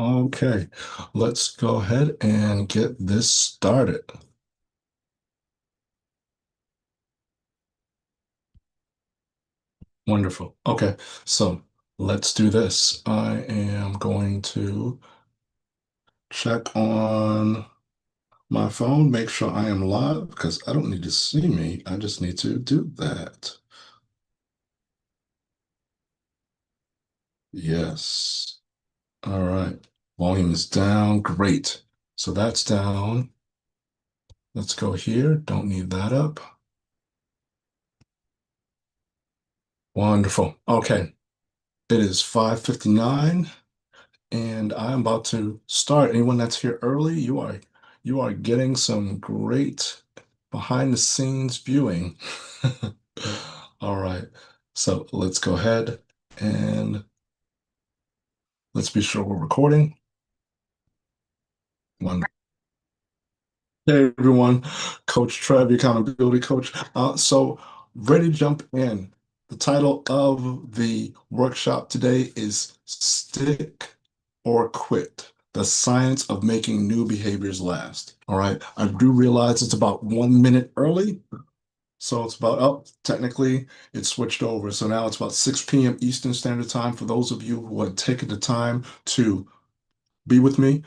Okay, let's go ahead and get this started. Wonderful. Okay, so let's do this. I am going to check on my phone, make sure I am live because I don't need to see me. I just need to do that. Yes. All right. Volume is down. Great. So that's down. Let's go here. Don't need that up. Wonderful. Okay. It is 5:59. And I'm about to start. Anyone that's here early, you are getting some great behind the scenes viewing. All right. So let's go ahead and let's be sure we're recording. One. Hey everyone, Coach Trev, your accountability coach. So ready to jump in. The title of the workshop today is Stick or Quit, the science of making new behaviors last. All right. I do realize it's about 1 minute early. So it's about, oh, technically it switched over. So now it's about 6 p.m. Eastern Standard Time for those of you who have taken the time to be with me.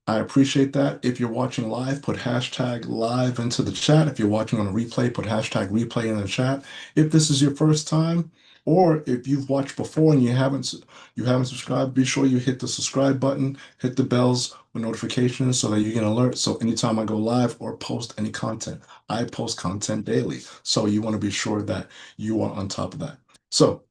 I appreciate that. If you're watching live, put hashtag live into the chat. If you're watching on a replay, put hashtag replay in the chat. If this is your first time, or if you've watched before and you haven't subscribed, be sure you hit the subscribe button, hit the bells with notifications so that you get an alert. So anytime I go live or post any content, I post content daily. So you want to be sure that you are on top of that. So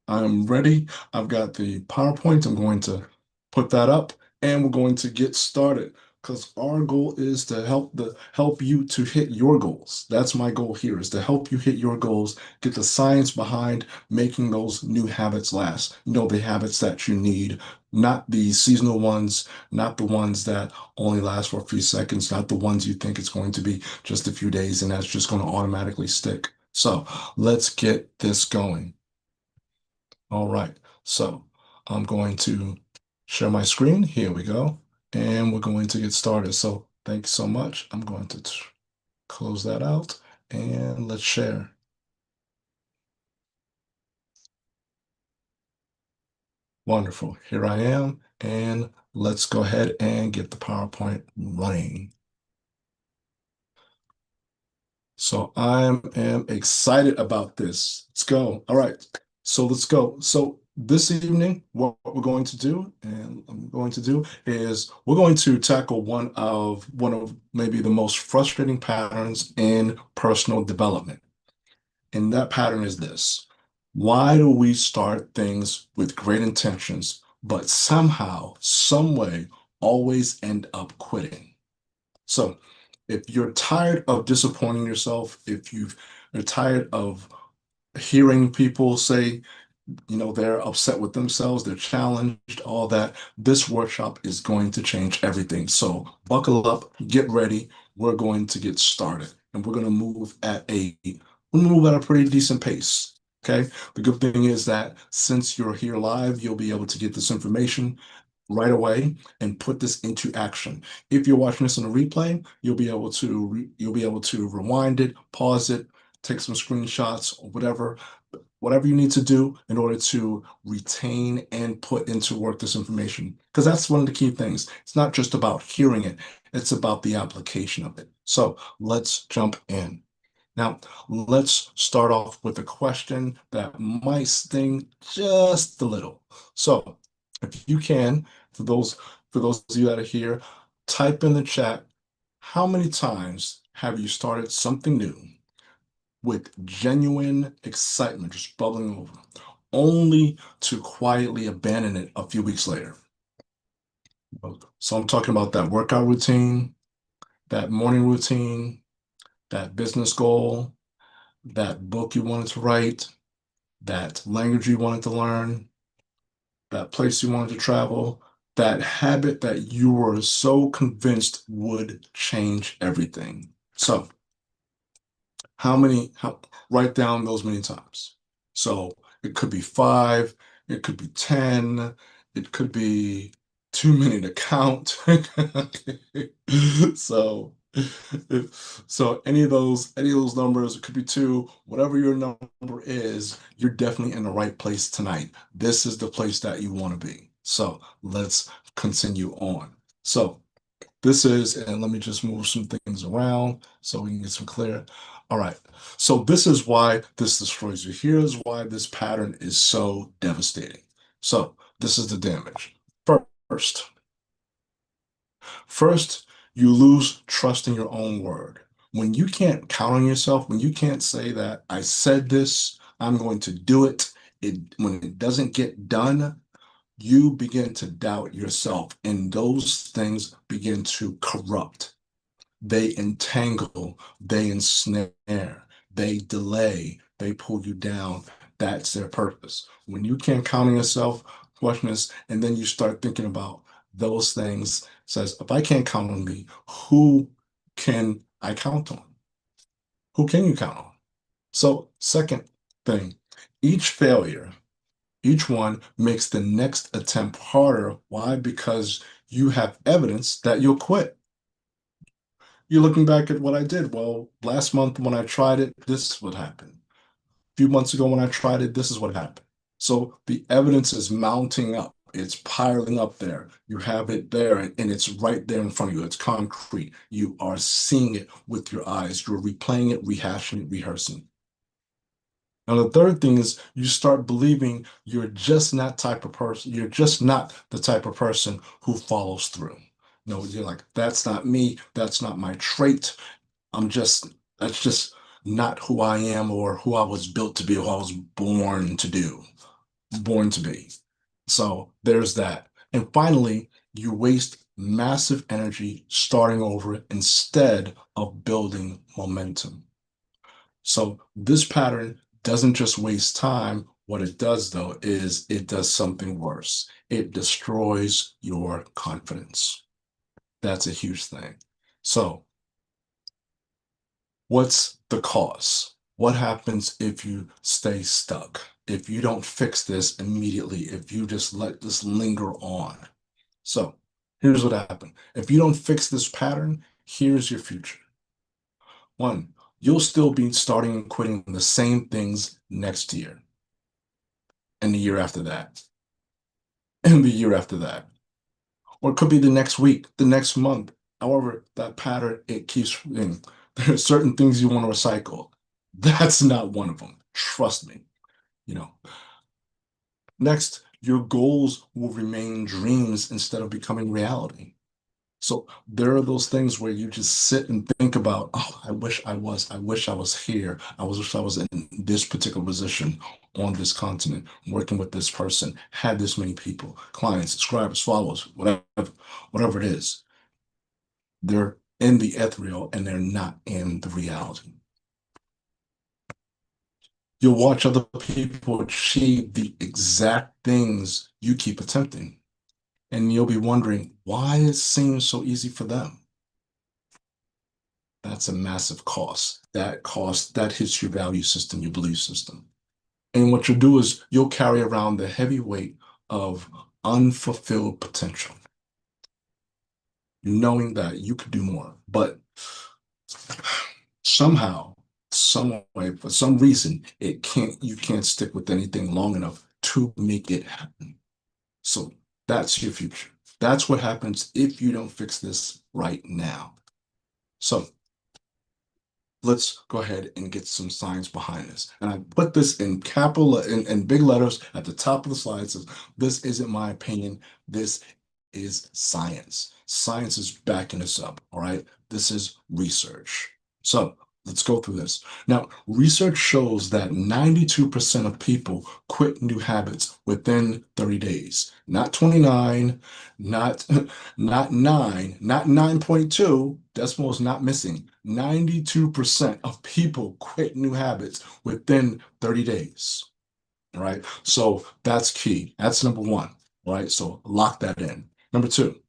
I'm ready. I've got the PowerPoint. I'm going to put that up and we're going to get started because our goal is to help you to hit your goals. That's my goal here is to help you hit your goals, get the science behind making those new habits last. You know, the habits that you need, not the seasonal ones, not the ones that only last for a few seconds, not the ones you think it's going to be just a few days and that's just going to automatically stick. So let's get this going. All right, so I'm going to share my screen. Here we go. And we're going to get started. So thanks so much. I'm going to close that out and let's share. Wonderful. Here I am. And let's go ahead and get the PowerPoint running. So I am excited about this. Let's go. All right. So let's go. So this evening, what we're going to do, and I'm going to do, is we're going to tackle one of maybe the most frustrating patterns in personal development. And that pattern is this. Why do we start things with great intentions, but somehow, some way, always end up quitting? So if you're tired of disappointing yourself, if you're tired of hearing people say, they're upset with themselves, they're challenged, all that, this workshop is going to change everything. So buckle up, get ready. We're going to get started and we're going to move at a pretty decent pace. Okay. The good thing is that since you're here live, you'll be able to get this information right away and put this into action. If you're watching this on a replay, you'll be able to rewind it, pause it, take some screenshots or whatever you need to do in order to retain and put into work this information. Because that's one of the key things. It's not just about hearing it, it's about the application of it. So let's jump in. Now, let's start off with a question that might sting just a little. So, if you can, for those of you that are here, type in the chat, how many times have you started something new with genuine excitement, just bubbling over, only to quietly abandon it a few weeks later? So I'm talking about that workout routine, that morning routine, that business goal, that book you wanted to write, that language you wanted to learn, that place you wanted to travel, that habit that you were so convinced would change everything. So, write down those many times. So, it could be five, it could be 10, it could be too many to count. So, any of those numbers, it could be two, whatever your number is, you're definitely in the right place tonight. This is the place that you want to be. So let's continue on. So this is, and let me just move some things around so we can get some clear. All right. So this is why this destroys you. Here's why this pattern is so devastating. So this is the damage. First, first, you lose trust in your own word. When you can't count on yourself, when you can't say that I said this, I'm going to do it, when it doesn't get done, you begin to doubt yourself, and those things begin to corrupt. They entangle, they ensnare, they delay, they pull you down. That's their purpose. When you can't count on yourself, question is, and then you start thinking about those things, says, if I can't count on me, who can I count on? Who can you count on? So, second thing, each failure, each one makes the next attempt harder. Why? Because you have evidence that you'll quit. You're looking back at what I did. Well, last month when I tried it, this is what happened. A few months ago when I tried it, this is what happened. So the evidence is mounting up. It's piling up there. You have it there, and it's right there in front of you. It's concrete. You are seeing it with your eyes. You're replaying it, rehashing it, rehearsing. Now, the third thing is you start believing you're just not type of person. You're just not the type of person who follows through. No, you're like, that's not me. That's not my trait. That's just not who I am or who I was built to be or who I was born to do, born to be. So there's that. And finally, you waste massive energy starting over instead of building momentum. So this pattern doesn't just waste time. What it does, though, is it does something worse. It destroys your confidence. That's a huge thing. So what's the cause? What happens if you stay stuck? If you don't fix this immediately, if you just let this linger on? So here's what happened. If you don't fix this pattern, here's your future. One, you'll still be starting and quitting the same things next year, and the year after that, and the year after that. Or it could be the next week, the next month. However, that pattern, it keeps, and there are certain things you want to recycle. That's not one of them. Trust me. You know. Next, your goals will remain dreams instead of becoming reality. So there are those things where you just sit and think about, oh, I wish I was here. Wish I was in this particular position on this continent, working with this person, had this many people, clients, subscribers, followers, whatever it is. They're in the ethereal and they're not in the reality. You'll watch other people achieve the exact things you keep attempting, and you'll be wondering why it seems so easy for them. That's a massive cost. That hits your value system, your belief system. And what you'll do is you'll carry around the heavy weight of unfulfilled potential, knowing that you could do more, but somehow, some way, for some reason, you can't stick with anything long enough to make it happen. So that's your future. That's what happens if you don't fix this right now. So let's go ahead and get some science behind this. And I put this in capital in big letters at the top of the slide. It says, this isn't my opinion. This is science. Science is backing this up. All right. This is research. So let's go through this. Now, research shows that 92% of people quit new habits within 30 days. Not 29, not, not 9, not 9.2. Decimal is not missing. 92% of people quit new habits within 30 days. All right. So that's key. That's number one. All right. So lock that in. Number two,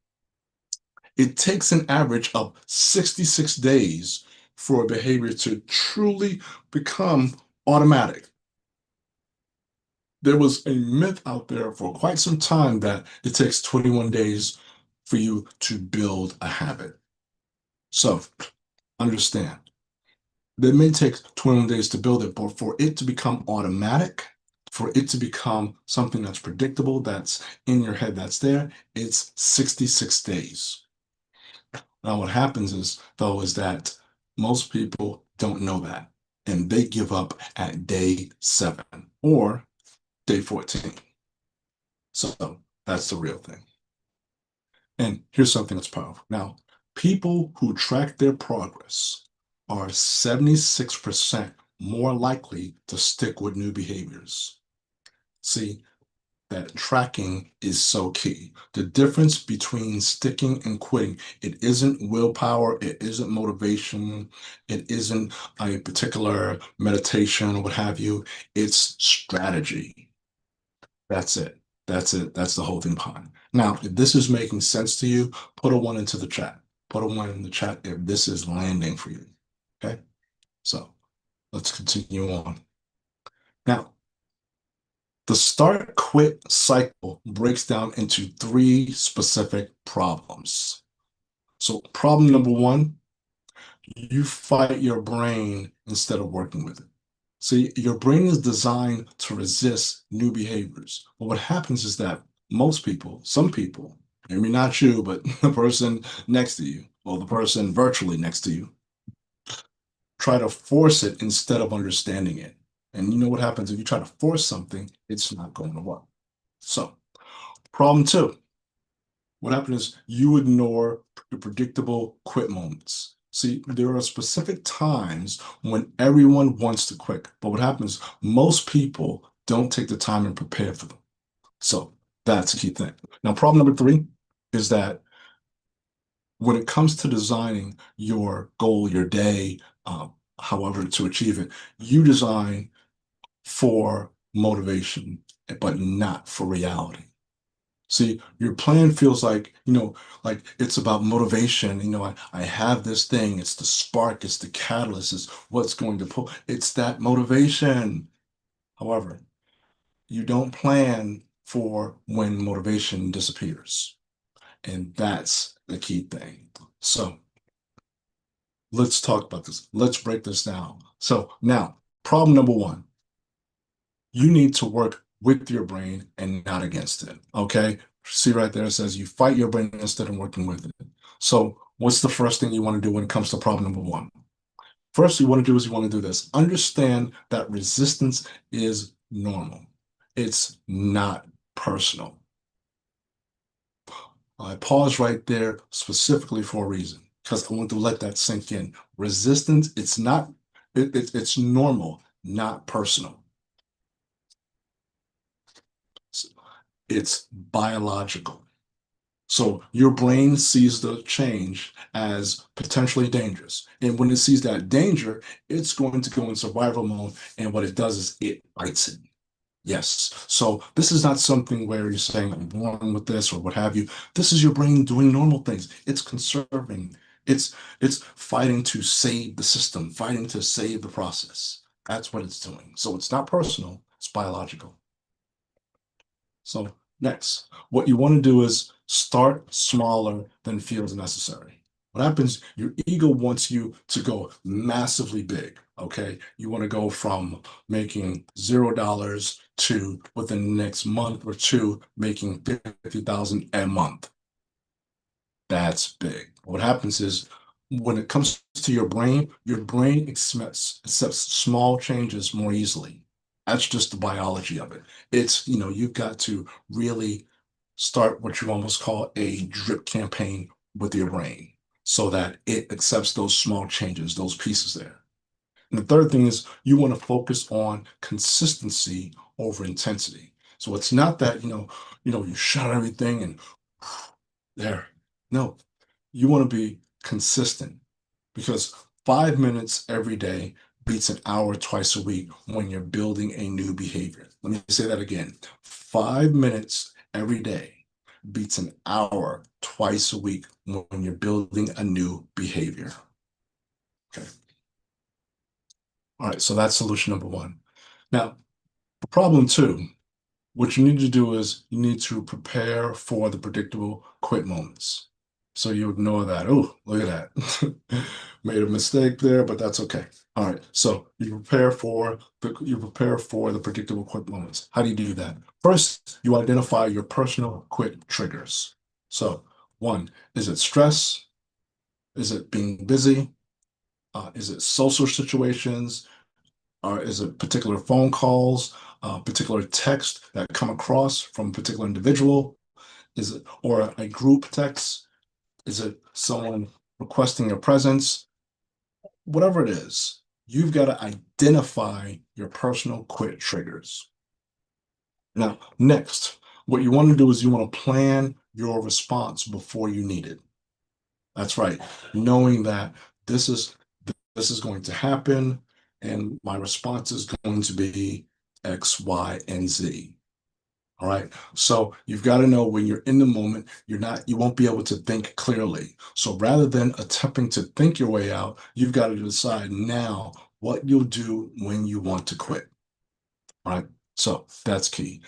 it takes an average of 66 days for a behavior to truly become automatic. there was a myth out there for quite some time that it takes 21 days for you to build a habit. So understand, that may take 21 days to build it, but for it to become automatic, for it to become something that's predictable, that's in your head, that's there, it's 66 days. Now, what happens is, though, is that most people don't know that, and they give up at day 7 or day 14. So that's the real thing. And here's something that's powerful. Now, people who track their progress are 76% more likely to stick with new behaviors. See, that tracking is so key. The difference between sticking and quitting, it isn't willpower, it isn't motivation, it isn't a particular meditation or what have you. It's strategy. That's it. That's it. That's the whole thing behind it. Now, if this is making sense to you, put a 1 into the chat. Put a 1 in the chat if this is landing for you. Okay? So let's continue on. Now, the start quit cycle breaks down into 3 specific problems. So, problem number 1, you fight your brain instead of working with it. See, your brain is designed to resist new behaviors. But what happens is that most people, some people, maybe not you, but the person next to you, or the person virtually next to you, try to force it instead of understanding it. And you know what happens if you try to force something, it's not going to work. So, problem 2, what happens is you ignore the predictable quit moments. See, there are specific times when everyone wants to quit, but what happens, most people don't take the time and prepare for them. So that's a key thing. Now, problem number 3 is that when it comes to designing your goal, your day, however to achieve it, you design for motivation, but not for reality. See, your plan feels like, like it's about motivation. I have this thing, it's the spark, it's the catalyst, it's what's going to pull, it's that motivation. However, you don't plan for when motivation disappears. And that's the key thing. So let's talk about this. Let's break this down. So now, problem number 1, you need to work with your brain and not against it. Okay. See right there, it says you fight your brain instead of working with it. So what's the first thing you want to do when it comes to problem number 1? First, you want to do is you want to do this. Understand that resistance is normal. It's not personal. I pause right there specifically for a reason, because I want to let that sink in. Resistance, it's normal, not personal. It's biological. So your brain sees the change as potentially dangerous. And when it sees that danger, it's going to go in survival mode. And what it does is it fights it. Yes. So this is not something where you're saying, I'm born with this or what have you. This is your brain doing normal things. It's conserving. It's fighting to save the system, fighting to save the process. That's what it's doing. So it's not personal, it's biological. So next, what you want to do is start smaller than feels necessary. What happens, your ego wants you to go massively big, okay? You want to go from making $0 to within the next month or 2 making 50,000 a month. That's big. What happens is when it comes to your brain accepts small changes more easily. That's just the biology of it. It's, you've got to really start what you almost call a drip campaign with your brain so that it accepts those small changes, those pieces there. And the third thing is you want to focus on consistency over intensity. So it's not that, you shut everything and there. No, you want to be consistent because 5 minutes every day beats an hour twice a week when you're building a new behavior. Let me say that again. 5 minutes every day beats an hour twice a week when you're building a new behavior. Okay. All right, so that's solution number 1. Now, problem 2 what you need to do is you need to prepare for the predictable quit moments. So you ignore that. Oh, look at that. Made a mistake there, but that's okay. All right. So you prepare for the predictable quit moments. How do you do that? First, you identify your personal quit triggers. So one, is it stress? Is it being busy? Is it social situations? Or is it particular phone calls, particular text that come across from a particular individual? Is it or a group text? Is it someone requesting your presence? Whatever it is, you've got to identify your personal quit triggers. Now, next, what you want to do is you want to plan your response before you need it. That's right. Knowing that this is this is going to happen and my response is going to be X, Y, and Z. All right. So you've got to know when you're in the moment, you won't be able to think clearly. So rather than attempting to think your way out, you've got to decide now what you'll do when you want to quit. All right. So that's key.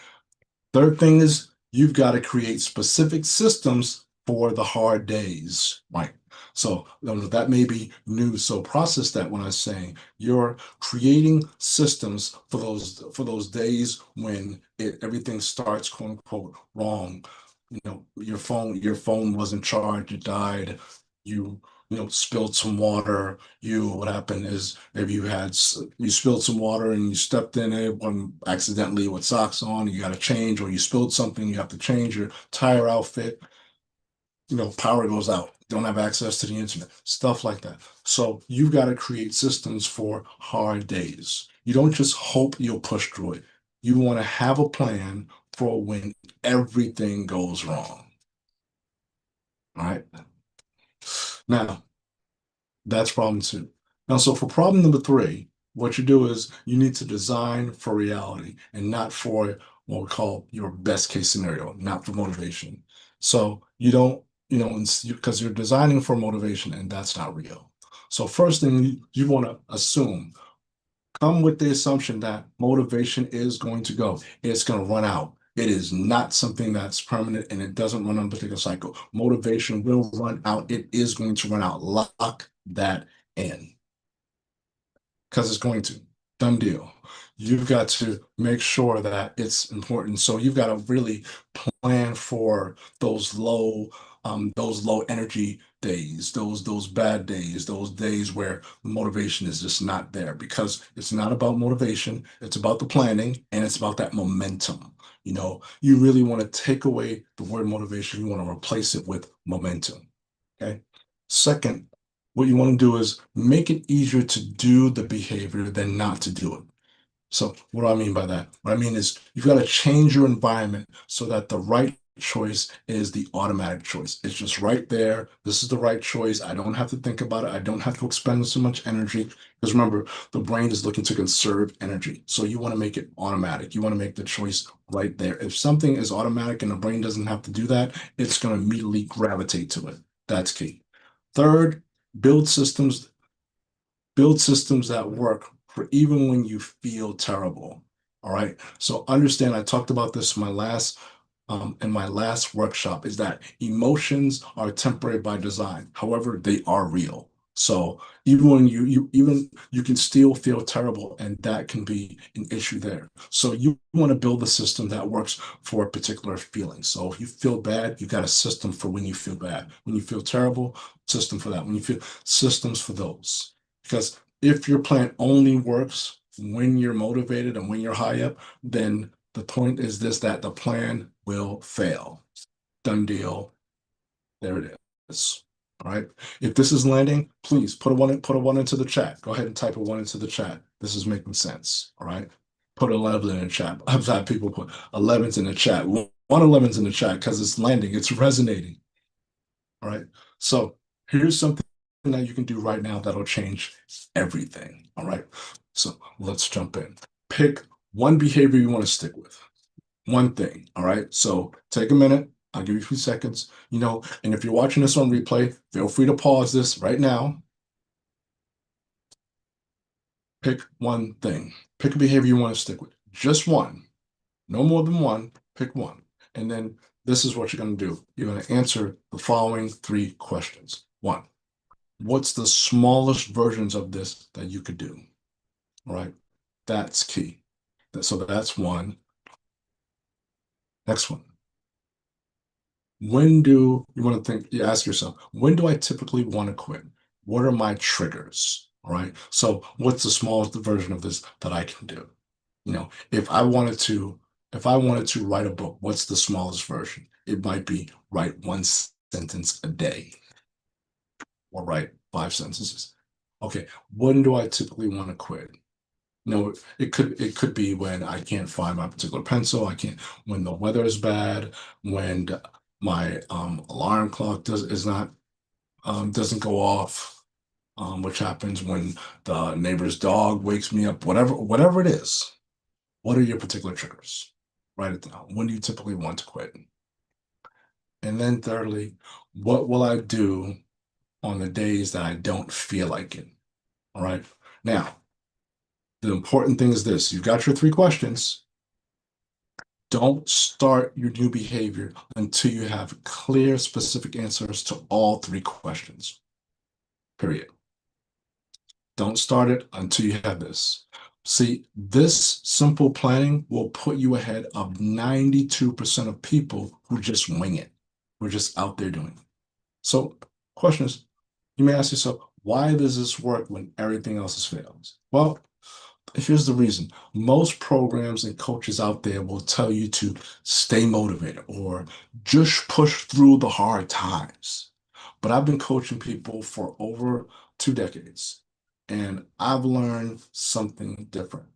Third thing is you've got to create specific systems for the hard days, right? So that may be new. So process that when I'm saying you're creating systems for those days when everything starts quote unquote wrong. You know, your phone wasn't charged, it died, you spilled some water. What happened is maybe you spilled some water and you stepped in it when accidentally with socks on, you got to change, or you spilled something, you have to change your tire outfit. Power goes out, don't have access to the internet, stuff like that. So you've got to create systems for hard days. You don't just hope you'll push through it. You want to have a plan for when everything goes wrong. All right. Now, that's problem two. Now, so for problem number three, what you do is you need to design for reality and not for what we call your best case scenario, not for motivation. So you don't, because you're designing for motivation and that's not real. So first thing you want to come with the assumption that motivation is going to go. It's going to run out. It is not something that's permanent and it doesn't run on a particular cycle. Motivation will run out. It is going to run out. Lock that in because it's going to. Done deal. You've got to make sure that it's important. So you've got to really plan for those low energy days, those bad days, those days where motivation is just not there because it's not about motivation, it's about the planning and it's about that momentum. You really want to take away the word motivation, you want to replace it with momentum. Okay. Second, what you want to do is make it easier to do the behavior than not to do it. So what do I mean by that? What I mean is you've got to change your environment so that the right choice is the automatic choice. It's just right there. This is the right choice. I don't have to think about it. I don't have to expend so much energy. Because remember, the brain is looking to conserve energy. So you want to make it automatic. You want to make the choice right there. If something is automatic and the brain doesn't have to do that, it's going to immediately gravitate to it. That's key. Third, build systems build systems that work for even when you feel terrible. All right. So understand, I talked about this in my last workshop, is that emotions are temporary by design. However, they are real. So even when you can still feel terrible, and that can be an issue there. So you want to build a system that works for a particular feeling. So if you feel bad, you got a system for when you feel bad. When you feel terrible, system for that. When you feel systems for those. Because if your plan only works when you're motivated and when you're high up, then the point is that the plan will fail. Done deal. There it is. All right. If this is landing, please put a one into the chat. Go ahead and type a one into the chat. This is making sense. All right. Put 11 in the chat. I've had people put 11s in the chat. One 11s in the chat because it's landing. It's resonating. All right. So here's something that you can do right now that'll change everything. All right. So let's jump in. Pick one behavior you want to stick with. One thing. All right. So take a minute. I'll give you a few seconds, and if you're watching this on replay, feel free to pause this right now. Pick one thing. Pick a behavior you want to stick with. Just one. No more than one, pick one. And then this is what you're going to do. You're going to answer the following 3 questions. 1, what's the smallest versions of this that you could do? All right, that's key. So that's 1. Next one. When do you want to think, you ask yourself, when do I typically want to quit? What are my triggers? All right. So what's the smallest version of this that I can do? If I wanted to write a book, what's the smallest version? It might be write 1 sentence a day or write 5 sentences. Okay, when do I typically want to quit? It could be when I can't find my particular pencil. I can't when the weather is bad, when my alarm clock doesn't go off, which happens when the neighbor's dog wakes me up. Whatever it is. What are your particular triggers? Write it down. When do you typically want to quit? And then thirdly, what will I do on the days that I don't feel like it? All right. Now, the important thing is this. You've got your 3 questions. Don't start your new behavior until you have clear, specific answers to all 3 questions. Period. Don't start it until you have this. See, this simple planning will put you ahead of 92% of people who just wing it. We're just out there doing it. So, question is, you may ask yourself, why does this work when everything else has failed? Well, here's the reason. Most programs and coaches out there will tell you to stay motivated or just push through the hard times. But I've been coaching people for over 2 decades, and I've learned something different.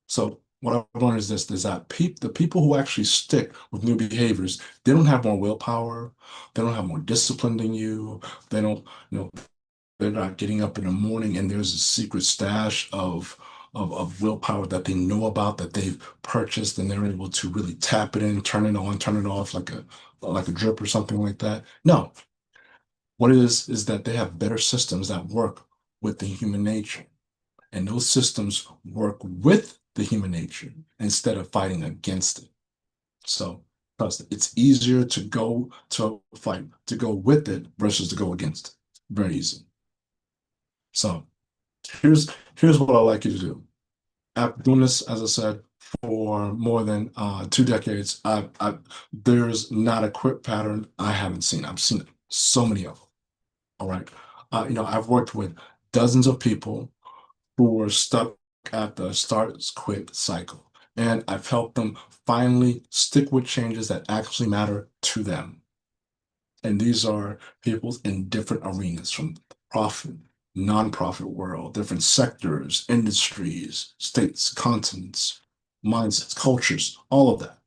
So what I've learned is this, is that the people who actually stick with new behaviors, they don't have more willpower, they don't have more discipline than you, they don't, they're not getting up in the morning and there's a secret stash of willpower that they know about that they've purchased and they're able to really tap it in, turn it on, turn it off like a drip or something like that. No, what it is that they have better systems that work with the human nature. And those systems work with the human nature instead of fighting against it. So trust it. It's easier to go to fight, to go with it versus to go against it. Very easy. So here's what I like you to do. After doing this, as I said, for more than 2 decades, there's not a quit pattern I haven't seen. I've seen so many of them. All right. I've worked with dozens of people who were stuck at the start quit cycle. And I've helped them finally stick with changes that actually matter to them. And these are people in different arenas from profit, nonprofit world, different sectors, industries, states, continents, mindsets, cultures, all of that.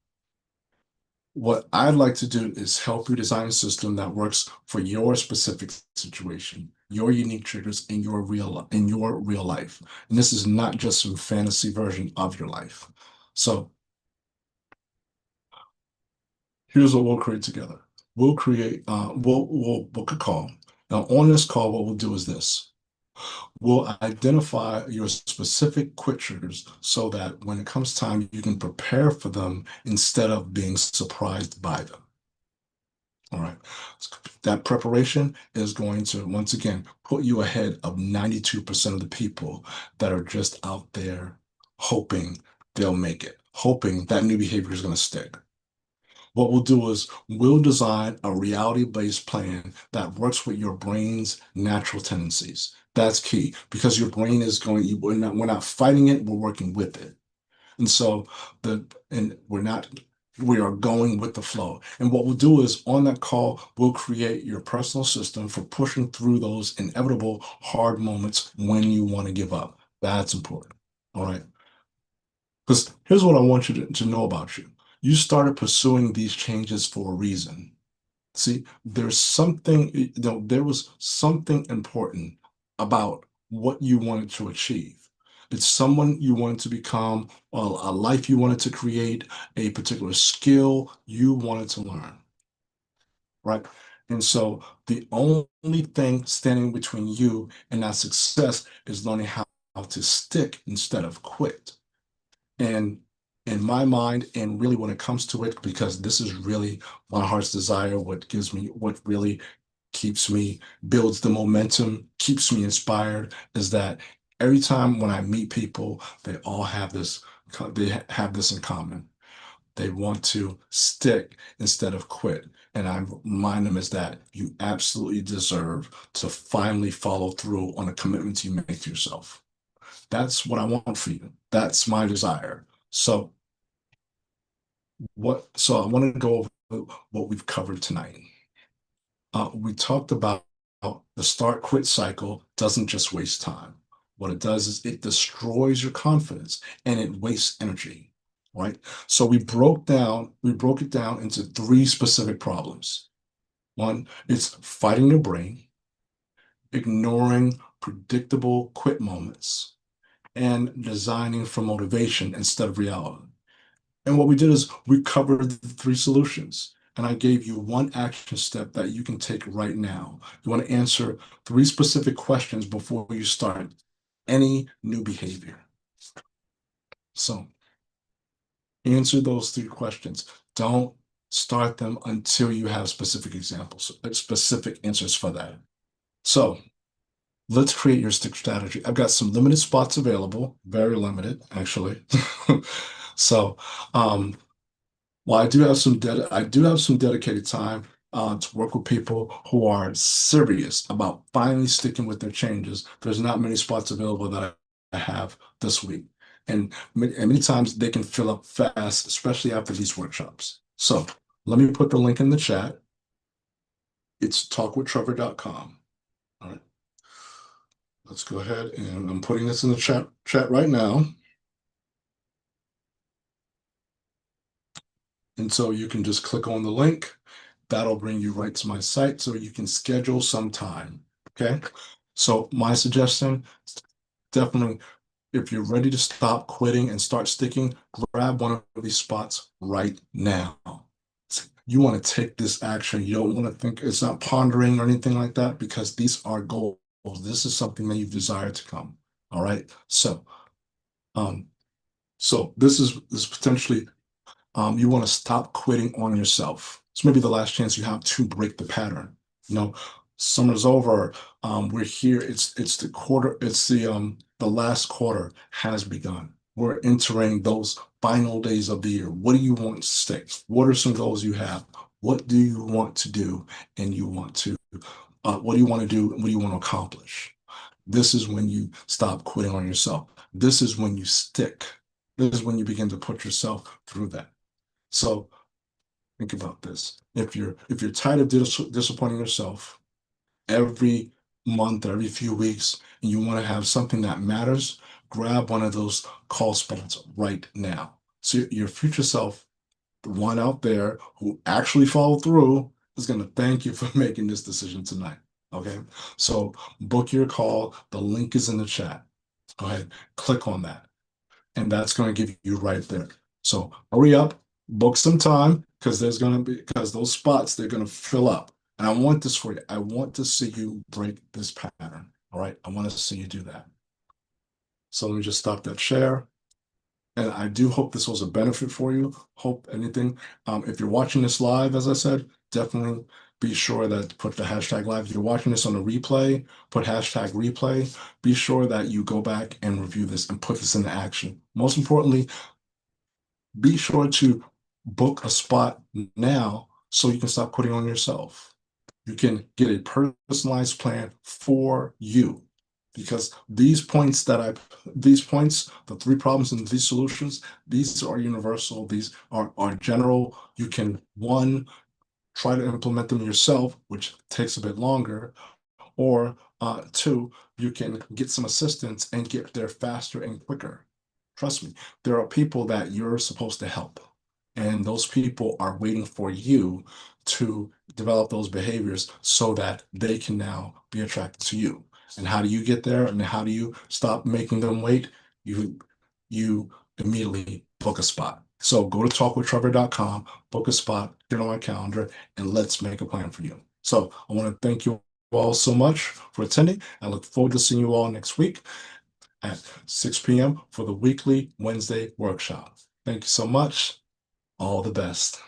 What I'd like to do is help you design a system that works for your specific situation, your unique triggers in your real life. And this is not just some fantasy version of your life. So here's what we'll create together. We'll book a call. Now on this call, what we'll do is this. We'll identify your specific quit triggers so that when it comes time, you can prepare for them instead of being surprised by them. All right. That preparation is going to, once again, put you ahead of 92% of the people that are just out there hoping they'll make it, hoping that new behavior is going to stick. What we'll do is we'll design a reality-based plan that works with your brain's natural tendencies. That's key because your brain is going, we're not fighting it, we're working with it. And so we are going with the flow. And what we'll do is on that call, we'll create your personal system for pushing through those inevitable hard moments when you want to give up. That's important. All right. Because here's what I want you to know about you. You started pursuing these changes for a reason. See, there was something important about what you wanted to achieve. It's someone you wanted to become, well, a life you wanted to create, a particular skill you wanted to learn, right? And so the only thing standing between you and that success is learning how to stick instead of quit. And in my mind, and really when it comes to it, because this is really my heart's desire, what really keeps me, builds the momentum, keeps me inspired, is that every time when I meet people, they all have this, they have this in common. They want to stick instead of quit. And I remind them is that you absolutely deserve to finally follow through on the commitments you make to yourself. That's what I want for you. That's my desire. So I want to go over what we've covered tonight. We talked about how the start quit cycle doesn't just waste time. What it does is it destroys your confidence and it wastes energy, right? So we broke it down into three specific problems. One, it's fighting your brain, ignoring predictable quit moments, and designing for motivation instead of reality. And what we did is we covered the three solutions. And I gave you one action step that you can take right now. You want to answer three specific questions before you start any new behavior. So answer those three questions. Don't start them until you have specific examples, specific answers for that. So let's create your stick strategy. I've got some limited spots available, very limited, actually. So, well, I do have some dedicated time to work with people who are serious about finally sticking with their changes. There's not many spots available that I have this week. And many times they can fill up fast, especially after these workshops. So let me put the link in the chat. It's talkwithtrevor.com. All right. Let's go ahead, and I'm putting this in the chat right now. And so you can just click on the link. That'll bring you right to my site so you can schedule some time. Okay. So my suggestion, definitely, if you're ready to stop quitting and start sticking, grab one of these spots right now. You want to take this action. You don't want to think it's not pondering or anything like that, because these are goals. This is something that you've desired to come. All right. So this is potentially you want to stop quitting on yourself. It's maybe the last chance you have to break the pattern. You know, summer's over. We're here. It's the quarter. It's the last quarter has begun. We're entering those final days of the year. What do you want to stick? What are some goals you have? What do you want to do? And you want to, what do you want to do? And what do you want to accomplish? This is when you stop quitting on yourself. This is when you stick. This is when you begin to put yourself through that. So think about this. If you're tired of disappointing yourself every month or every few weeks, and you want to have something that matters, grab one of those call spots right now. So your future self, the one out there who actually followed through, is going to thank you for making this decision tonight. Okay. So book your call. The link is in the chat. Go ahead, click on that. And that's going to give you right there. So hurry up, book some time, because those spots, they're going to fill up. And I want this for you. I want to see you break this pattern. All right. I want to see you do that. So let me just stop that share. And I do hope this was a benefit for you. Hope anything. If you're watching this live, as I said, definitely be sure that put the hashtag live. If you're watching this on a replay, put hashtag replay. Be sure that you go back and review this and put this into action. Most importantly, be sure to book a spot now so you can stop quitting on yourself. You can get a personalized plan for you, because these points, the three problems and these solutions, these are universal. These are general. You can, one, try to implement them yourself, which takes a bit longer, or two, you can get some assistance and get there faster and quicker. Trust me, there are people that you're supposed to help, and those people are waiting for you to develop those behaviors so that they can now be attracted to you. And how do you get there? And how do you stop making them wait? You immediately book a spot. So go to talkwithtrevor.com, book a spot, get on my calendar, and let's make a plan for you. So I want to thank you all so much for attending. I look forward to seeing you all next week at 6 p.m. for the weekly Wednesday workshop. Thank you so much. All the best.